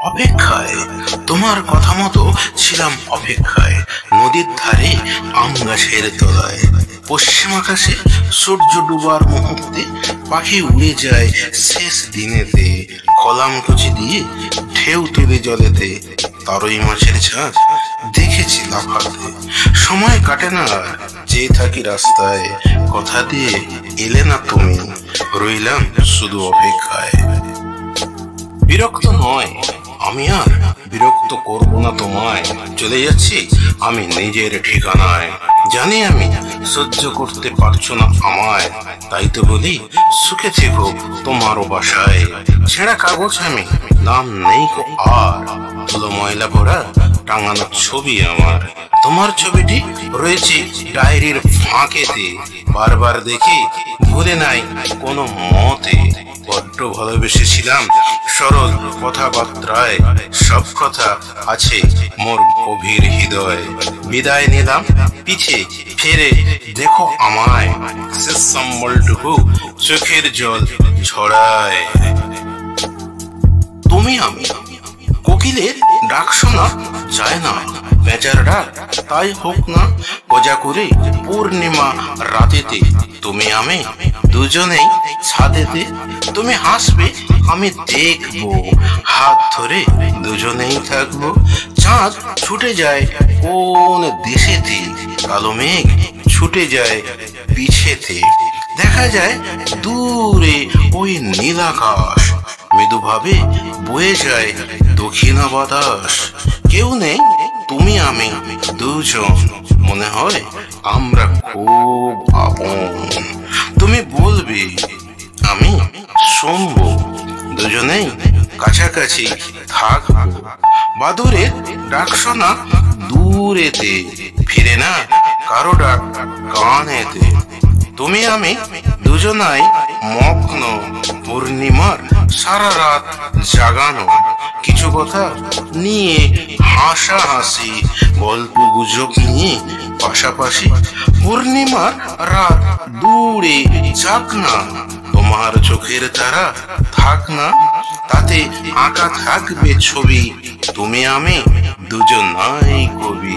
অপেক্ষায়, তোমার কথা মতো ছিলাম অপেক্ষায়। নদীর ধারে আম গাছের তলায়, পশ্চিম আকাশে সূর্য ডুবার মুহূর্তে পাখি উড়ে যায় শেষ দিনেতে। কলামকুচি দিয়ে ঢেউ তুলে জলেতে, তারই মাছের ঝাঁক দেখেছি লাফাতে। সময় কাটে না, চেয়ে থাকি রাস্তায়, কথা দিয়ে এলে না তুমি, রইলাম শুধু অপেক্ষায়। বিরক্ত নয় আমি, আর বিরক্ত করব না তোমায়। চলে যাচ্ছি আমি নিজের ঠিকানায়। জানি আমি সহ্য করতে পারছো না আমায়, তাই তো বলি সুখে থেকো তোমারও বাসায়। ছেঁড়া কাগজ আমি, দাম নেই কো আর, ধুলো ময়লা ভরা টাঙানো ছবি আমার। তোমার ছবিটি রয়েছে ডায়েরির ফাঁকেতে, বারবার দেখি ভুলে নাই কোনো মতে। বড্ড ভালোবেসেছিলাম সরল কথাবার্তায়, সব কথা আছে মোর গভীর হৃদয়। বিদায় নিলাম পিছে ফিরে দেখো আমায়, শেষ সম্বলটুকু চোখের জল ছড়ায়। তুমি আমি, কোকিলের ডাক শোনা যায় না, বেচার ডাক তাই হোক না মজা করে পূর্ণিমা রাতেতে। তুমি আমি দুজনেই ছাদেতে, তুমি হাসবে আমি দেখবো, হাত ধরে দুজনেই থাকবো। চাঁদ ছুটে যায় কোন দেশেতে, কালো মেঘ ছুটে যায় পিছেতে। দেখা যায় দূরে ওই নীল আকাশ, মৃদুভাবে বয়ে যায় দক্ষিণা বাতাস। কেউ নেই তুমি আমি দুজন, মনে হয় আমরা খুব আপন। তুমি বলবে আমি শুনবো, দুজনেই কাছাকাছি থাকবো। বাদুরের ডাক শোনা দূরেতে, ফিরে না কারো ডাক কানেতে। তুমি আমি দুজনাই মগ্ন, পূর্ণিমার সারা রাত জাগানো। কিছু কথা নিয়ে হাসাহাসি, গল্প গুজব নিয়ে পাশাপাশি। পূর্ণিমার রাত দূরে যাক না, তোমার চোখের তারা থাক না, তাতে আঁকা থাকবে ছবি। তুমি আমি দুজনাই কবি।